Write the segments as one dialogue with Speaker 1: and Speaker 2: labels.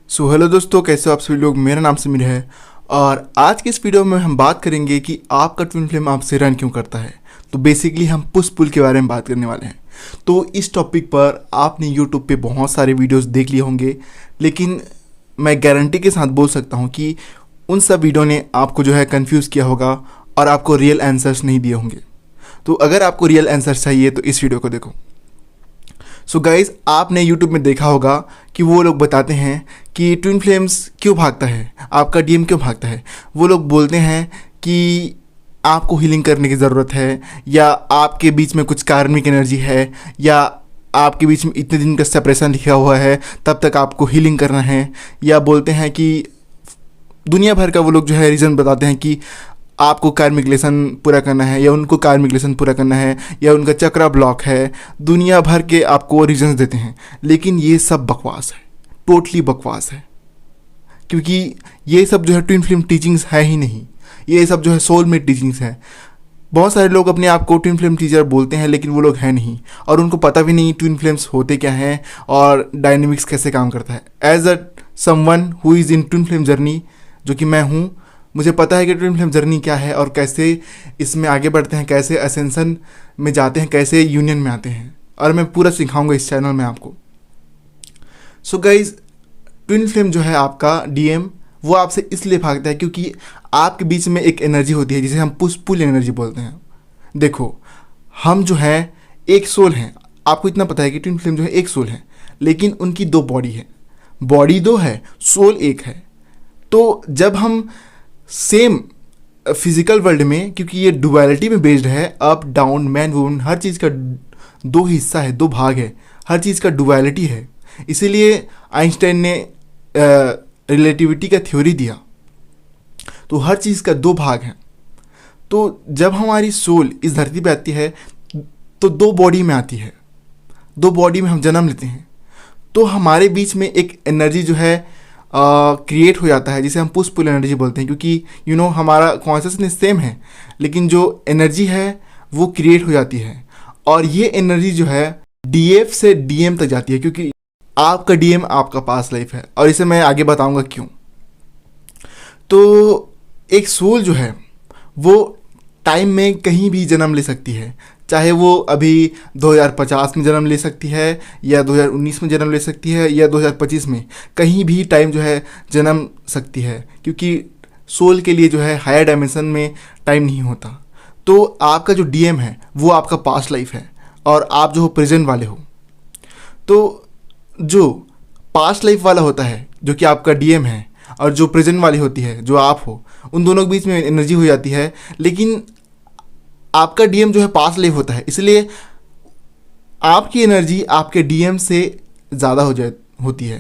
Speaker 1: So hello दोस्तों, कैसे हो आप सभी लोग। मेरा नाम समीर है और आज के इस वीडियो में हम बात करेंगे कि आपका ट्विन फ्लेम आपसे रन क्यों करता है। तो बेसिकली हम पुश पुल के बारे में बात करने वाले हैं। तो इस टॉपिक पर आपने यूट्यूब पे बहुत सारे वीडियोस देख लिए होंगे, लेकिन मैं गारंटी के साथ बोल सकता हूँ कि उन सब वीडियो ने आपको जो है कंफ्यूज किया होगा और आपको रियल आंसर्स नहीं दिए होंगे। तो अगर आपको रियल आंसर्स चाहिए तो इस वीडियो को देखो। सो गाइज, आपने यूट्यूब में देखा होगा कि वो लोग बताते हैं कि ट्विन फ्लेम्स क्यों भागता है, आपका डीएम क्यों भागता है। वो लोग बोलते हैं कि आपको हीलिंग करने की ज़रूरत है, या आपके बीच में कुछ कार्मिक एनर्जी है, या आपके बीच में इतने दिन का सेपरेशन लिखा हुआ है, तब तक आपको हीलिंग करना है। या बोलते हैं कि दुनिया भर का वो लोग जो है रीज़न बताते हैं कि आपको कार्मिक लेसन पूरा करना है, या उनको कार्मिक लेसन पूरा करना है, या उनका चक्रा ब्लॉक है। दुनिया भर के आपको रीजंस देते हैं, लेकिन ये सब बकवास है, टोटली बकवास है। क्योंकि ये सब जो है ट्विन फ्लेम टीचिंग्स है ही नहीं, ये सब जो है सोलमेट टीचिंग्स है। बहुत सारे लोग अपने आप को ट्विन फ्लेम टीचर बोलते हैं, लेकिन वो लोग हैं नहीं, और उनको पता भी नहीं ट्विन फ्लेम्स होते क्या हैं और डायनेमिक्स कैसे काम करता है। As a someone who is in twin flame journey, जो कि मैं हूँ, मुझे पता है कि ट्विन फ्लेम जर्नी क्या है और कैसे इसमें आगे बढ़ते हैं, कैसे असेंशन में जाते हैं, कैसे यूनियन में आते हैं, और मैं पूरा सिखाऊंगा इस चैनल में आपको। सो गाइज, ट्विन फ्लेम जो है आपका डीएम, वो आपसे इसलिए भागता है क्योंकि आपके बीच में एक एनर्जी होती है जिसे हम पुश पुल एनर्जी बोलते हैं। देखो, हम जो है एक सोल हैं। आपको इतना पता है कि ट्विन फ्लेम जो है एक सोल है, लेकिन उनकी दो बॉडी है। बॉडी दो है, सोल एक है। तो जब हम सेम फिजिकल वर्ल्ड में, क्योंकि ये डुअलिटी में बेस्ड है, अप डाउन मैन वुमन, हर चीज़ का दो हिस्सा है, दो भाग है, हर चीज़ का डुअलिटी है। इसीलिए आइंस्टाइन ने रिलेटिविटी का थ्योरी दिया। तो हर चीज़ का दो भाग हैं। तो जब हमारी सोल इस धरती पे आती है तो दो बॉडी में आती है, दो बॉडी में हम जन्म लेते हैं। तो हमारे बीच में एक एनर्जी जो है क्रिएट हो जाता है, जिसे हम पुश पुल एनर्जी बोलते हैं। क्योंकि हमारा कॉन्शियसनेस सेम है, लेकिन जो एनर्जी है वो क्रिएट हो जाती है। और ये एनर्जी जो है डीएफ से डीएम तक जाती है, क्योंकि आपका डीएम आपका पास्ट लाइफ है, और इसे मैं आगे बताऊंगा क्यों। तो एक सोल जो है वो टाइम में कहीं भी जन्म ले सकती है, चाहे वो अभी 2050 में जन्म ले सकती है, या 2019 में जन्म ले सकती है, या 2025 में, कहीं भी टाइम जो है जन्म सकती है। क्योंकि सोल के लिए जो है हायर डायमेंशन में टाइम नहीं होता। तो आपका जो डीएम है वो आपका पास्ट लाइफ है, और आप जो हो प्रेजेंट वाले हो। तो जो पास्ट लाइफ वाला होता है, जो कि आपका डीएम है, और जो प्रेजेंट वाली होती है, जो आप हो, उन दोनों के बीच में एनर्जी हो जाती है। लेकिन आपका डीएम जो है पास्ट लाइफ होता है, इसलिए आपकी एनर्जी आपके डीएम से ज़्यादा होती है।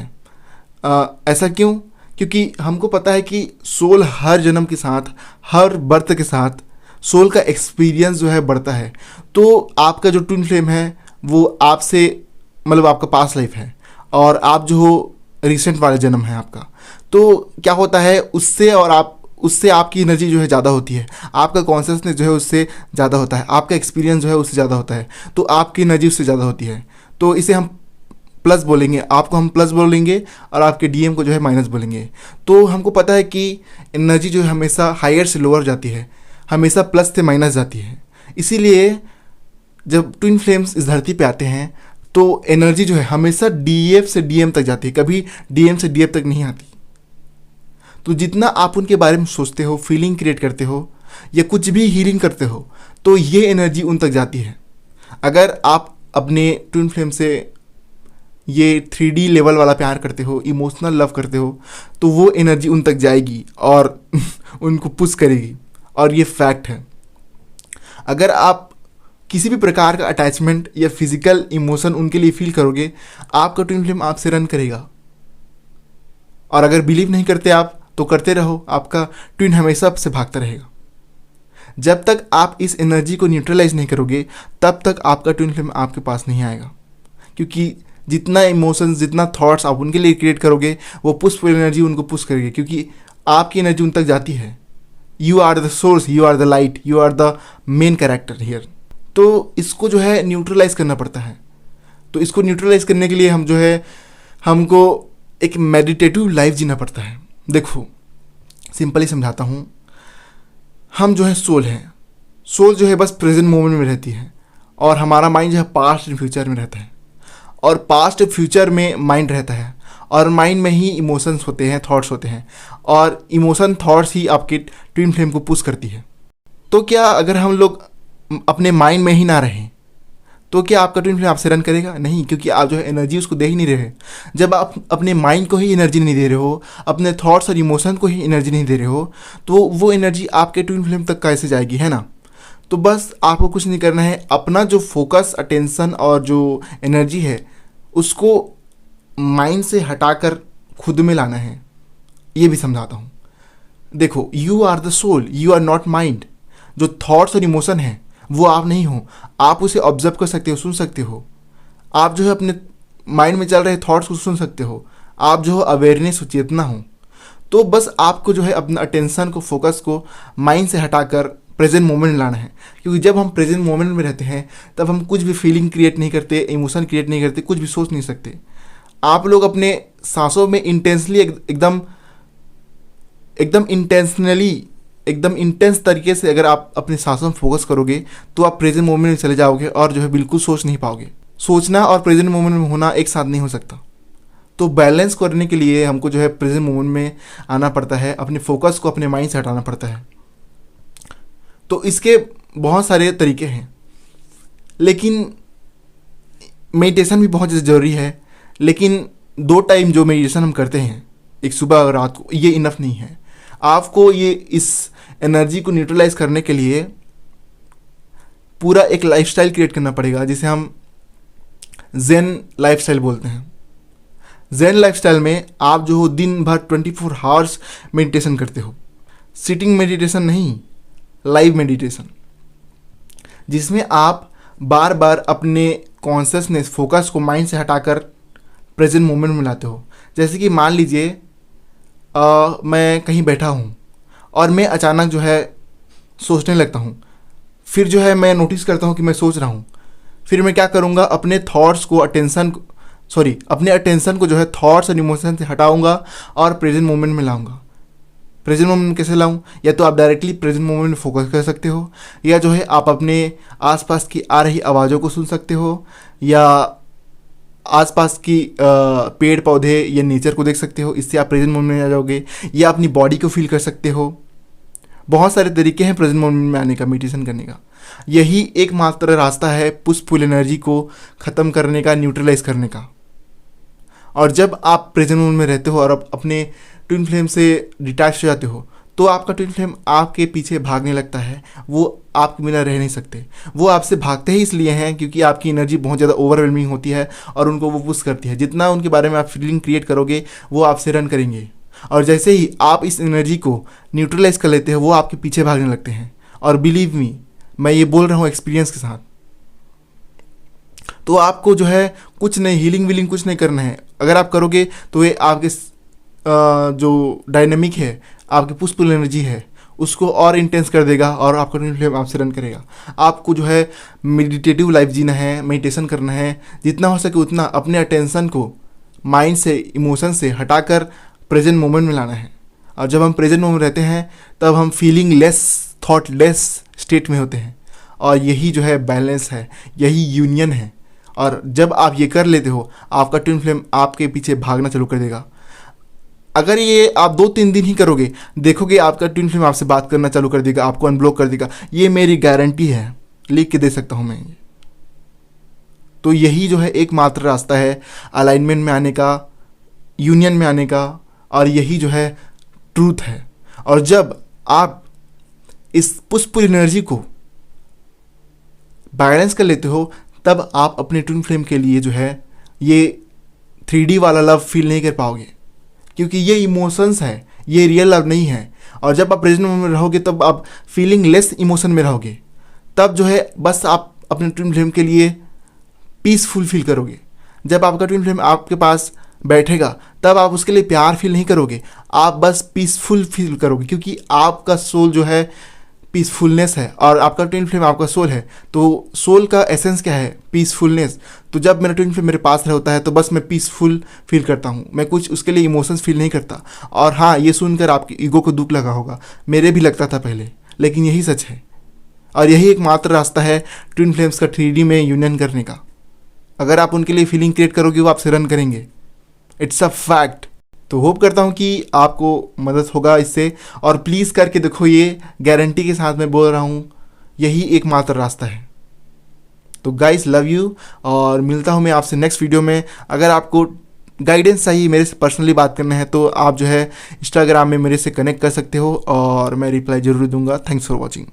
Speaker 1: ऐसा क्यों? क्योंकि हमको पता है कि सोल हर जन्म के साथ, हर बर्थ के साथ सोल का एक्सपीरियंस जो है बढ़ता है। तो आपका जो ट्विन फ्लेम है वो आपसे, मतलब आपका पास्ट लाइफ है, और आप जो हो रिसेंट वाले जन्म है आपका। तो क्या होता है, उससे आपकी एनर्जी जो है ज़्यादा होती है, आपका कॉन्शियसनेस जो है उससे ज़्यादा होता है, आपका एक्सपीरियंस जो है उससे ज़्यादा होता है। तो आपकी एनर्जी उससे ज़्यादा होती है। तो इसे हम प्लस बोलेंगे, आपको हम प्लस बोलेंगे, और आपके डीएम को जो है माइनस बोलेंगे। तो हमको पता है कि एनर्जी जो है हमेशा हायर से लोअर जाती है, हमेशा प्लस से माइनस जाती है। इसीलिए जब ट्विन फ्लेम्स इस धरती पे आते हैं तो एनर्जी जो है हमेशा डीएफ से डीएम तक जाती है, कभी डीएम से डीएफ तक नहीं आती। तो जितना आप उनके बारे में सोचते हो, फीलिंग क्रिएट करते हो, या कुछ भी हीलिंग करते हो, तो ये एनर्जी उन तक जाती है। अगर आप अपने ट्विन फ्लेम से ये 3D लेवल वाला प्यार करते हो, इमोशनल लव करते हो, तो वो एनर्जी उन तक जाएगी और उनको पुश करेगी, और ये फैक्ट है। अगर आप किसी भी प्रकार का अटैचमेंट या फिजिकल इमोशन उनके लिए फील करोगे, आपका ट्विन फ्लेम आपसे रन करेगा। और अगर बिलीव नहीं करते आप, तो करते रहो, आपका ट्विन हमेशा आपसे भागता रहेगा। जब तक आप इस एनर्जी को न्यूट्रलाइज नहीं करोगे, तब तक आपका ट्विन फ्लेम आपके पास नहीं आएगा। क्योंकि जितना इमोशंस, जितना थॉट्स आप उनके लिए क्रिएट करोगे, वो पुशफुल एनर्जी उनको पुश करेगी, क्योंकि आपकी एनर्जी उन तक जाती है। You are the source, you are the light, you are the main character here. तो इसको जो है न्यूट्रलाइज करना पड़ता है। तो इसको न्यूट्रलाइज करने के लिए हम जो है, हमको एक मेडिटेटिव लाइफ जीना पड़ता है। देखो सिंपली समझाता हूँ, हम जो है सोल हैं, सोल जो है बस प्रेजेंट मोमेंट में रहती है और हमारा माइंड जो है पास्ट एंड फ्यूचर में रहता है, और पास्ट फ्यूचर में माइंड रहता है, और माइंड में ही इमोशंस होते हैं, थॉट्स होते हैं, और इमोशन थॉट्स ही आपके ट्विन फ्लेम को पुश करती है। तो क्या अगर हम लोग अपने माइंड में ही ना रहें तो क्या आपका ट्विन फ्लेम आपसे रन करेगा? नहीं, क्योंकि आप जो है एनर्जी उसको दे ही नहीं रहे। जब आप अपने माइंड को ही एनर्जी नहीं दे रहे हो, अपने थॉट्स और इमोशन को ही एनर्जी नहीं दे रहे हो, तो वो एनर्जी आपके ट्विन फ्लेम तक कैसे जाएगी, है ना? तो बस आपको कुछ नहीं करना है, अपना जो फोकस, अटेंशन और जो एनर्जी है उसको माइंड से हटाकर खुद में लाना है। ये भी समझाता हूँ। देखो, you are the soul, you are not mind. जो थॉट्स और इमोशन है वो आप नहीं हो, आप उसे ऑब्जर्व कर सकते हो, सुन सकते हो। आप जो है अपने माइंड में चल रहे थॉट्स को सुन सकते हो, आप जो अवेयरनेस हो, चेतना हो। तो बस आपको जो है अपना अटेंशन को, फोकस को माइंड से हटाकर प्रेजेंट मोमेंट लाना है। क्योंकि जब हम प्रेजेंट मोमेंट में रहते हैं तब हम कुछ भी फीलिंग क्रिएट नहीं करते, इमोशन क्रिएट नहीं करते, कुछ भी सोच नहीं सकते। आप लोग अपने सांसों में इंटेंसली, एकदम इंटेंशनली, एकदम इंटेंस तरीके से अगर आप अपने सांसों में फोकस करोगे तो आप प्रेजेंट मोमेंट में चले जाओगे और जो है बिल्कुल सोच नहीं पाओगे। सोचना और प्रेजेंट मोमेंट में होना एक साथ नहीं हो सकता। तो बैलेंस करने के लिए हमको जो है प्रेजेंट मोमेंट में आना पड़ता है, अपने फोकस को अपने माइंड से हटाना पड़ता है। तो इसके बहुत सारे तरीके हैं, लेकिन मेडिटेशन भी बहुत ज़रूरी है। लेकिन 2 टाइम जो मेडिटेशन हम करते हैं, एक सुबह और रात को, ये इनफ नहीं है। आपको ये इस एनर्जी को न्यूट्रलाइज करने के लिए पूरा एक लाइफस्टाइल क्रिएट करना पड़ेगा, जिसे हम ज़ेन लाइफस्टाइल बोलते हैं। ज़ेन लाइफस्टाइल में आप जो हो दिन भर 24 आवर्स मेडिटेशन करते हो। सिटिंग मेडिटेशन नहीं, लाइव मेडिटेशन, जिसमें आप बार बार अपने कॉन्शियसनेस, फोकस को माइंड से हटाकर प्रेजेंट मोमेंट में लाते हो। जैसे कि मान लीजिए मैं कहीं बैठा हूँ और मैं अचानक जो है सोचने लगता हूँ, फिर जो है मैं नोटिस करता हूँ कि मैं सोच रहा हूँ। फिर मैं क्या करूँगा, अपने थॉट्स को, अपने अटेंशन को जो है थॉट्स और इमोशन से हटाऊँगा और प्रेजेंट मोमेंट में लाऊँगा। प्रेजेंट मोमेंट में कैसे लाऊँ? या तो आप डायरेक्टली प्रेजेंट मोमेंट में फोकस कर सकते हो, या जो है आप अपने आसपास की आ रही आवाज़ों को सुन सकते हो, या आसपास की पेड़ पौधे या नेचर को देख सकते हो। इससे आप प्रेजेंट मोमेंट में आ जाओगे। या अपनी बॉडी को फील कर सकते हो। बहुत सारे तरीके हैं प्रेजेंट मोमेंट में आने का, मेडिटेशन करने का। यही एकमात्र रास्ता है पुश पुल एनर्जी को ख़त्म करने का, न्यूट्रलाइज करने का। और जब आप प्रेजेंट मोमेंट में रहते हो और आप अपने ट्विन फ्लेम से डिटैच हो जाते हो, तो आपका ट्विन फ्लेम आपके पीछे भागने लगता है। वो आपके बिना रह नहीं सकते। वो आपसे भागते ही इसलिए हैं क्योंकि आपकी एनर्जी बहुत ज़्यादा ओवरवेलमिंग होती है और उनको वो पुश करती है। जितना उनके बारे में आप फीलिंग क्रिएट करोगे वो आपसे रन करेंगे, और जैसे ही आप इस एनर्जी को न्यूट्रलाइज कर लेते हो वो आपके पीछे भागने लगते हैं। और बिलीव मी, मैं ये बोल रहा हूँ एक्सपीरियंस के साथ। तो आपको जो है कुछ नहीं, हीलिंग वीलिंग कुछ नहीं करना है। अगर आप करोगे तो ये आपके जो डायनेमिक है, आपकी पुश पुल एनर्जी है, उसको और इंटेंस कर देगा और आपका ट्विन फ्लेम आपसे रन करेगा। आपको जो है मेडिटेटिव लाइफ जीना है, मेडिटेशन करना है। जितना हो सके उतना अपने अटेंशन को माइंड से, इमोशन से हटाकर प्रेजेंट मोमेंट में लाना है। और जब हम प्रेजेंट मोमेंट रहते हैं तब हम feeling less, thought less state में होते हैं। और यही जो है बैलेंस है, यही यूनियन है। और जब आप ये कर लेते हो, आपका ट्विन फ्लेम आपके पीछे भागना चालू कर देगा। अगर ये आप 2-3 दिन ही करोगे, देखोगे आपका ट्विन फ्लेम आपसे बात करना चालू कर देगा, आपको अनब्लॉक कर देगा। ये मेरी गारंटी है, लिख के दे सकता हूँ मैं। तो यही जो है एकमात्र रास्ता है अलाइनमेंट में आने का, यूनियन में आने का, और यही जो है ट्रूथ है। और जब आप इस पुश पुल एनर्जी को बैलेंस कर लेते हो, तब आप अपने ट्विन फ्लेम के लिए जो है ये 3D वाला लव फील नहीं कर पाओगे, क्योंकि ये इमोशंस है, ये रियल लव नहीं है। और जब आप प्रेजेंट मोमेंट में रहोगे तब आप फीलिंग लेस इमोशन में रहोगे। तब जो है बस आप अपने ट्विन फ्लेम के लिए पीसफुल फील करोगे। जब आपका ट्विन फ्लेम आपके पास बैठेगा तब आप उसके लिए प्यार फील नहीं करोगे, आप बस पीसफुल फील करोगे, क्योंकि आपका सोल जो है पीसफुलनेस है और आपका ट्विन फ्लेम आपका सोल है, तो सोल का एसेंस क्या है? पीसफुलनेस। तो जब मेरा ट्विन फ्लेम मेरे पास होता है तो बस मैं पीसफुल फील करता हूँ, मैं कुछ उसके लिए इमोशंस फील नहीं करता। और हाँ, ये सुनकर आपकी ईगो को दुख लगा होगा, मेरे भी लगता था पहले, लेकिन यही सच है और यही एकमात्र रास्ता है ट्विन फ्लेम्स का 3D में यूनियन करने का। अगर आप उनके लिए फीलिंग क्रिएट करोगे, वो आपसे रन करेंगे। It's a fact. तो होप करता हूँ कि आपको मदद होगा इससे, और प्लीज़ करके देखो, ये गारंटी के साथ मैं बोल रहा हूँ, यही एकमात्र रास्ता है। तो गाइस, लव यू, और मिलता हूँ मैं आपसे नेक्स्ट वीडियो में। अगर आपको गाइडेंस चाहिए, मेरे से पर्सनली बात करना है, तो आप जो है इंस्टाग्राम में मेरे से कनेक्ट कर सकते हो और मैं रिप्लाई ज़रूर दूंगा। Thanks for watching.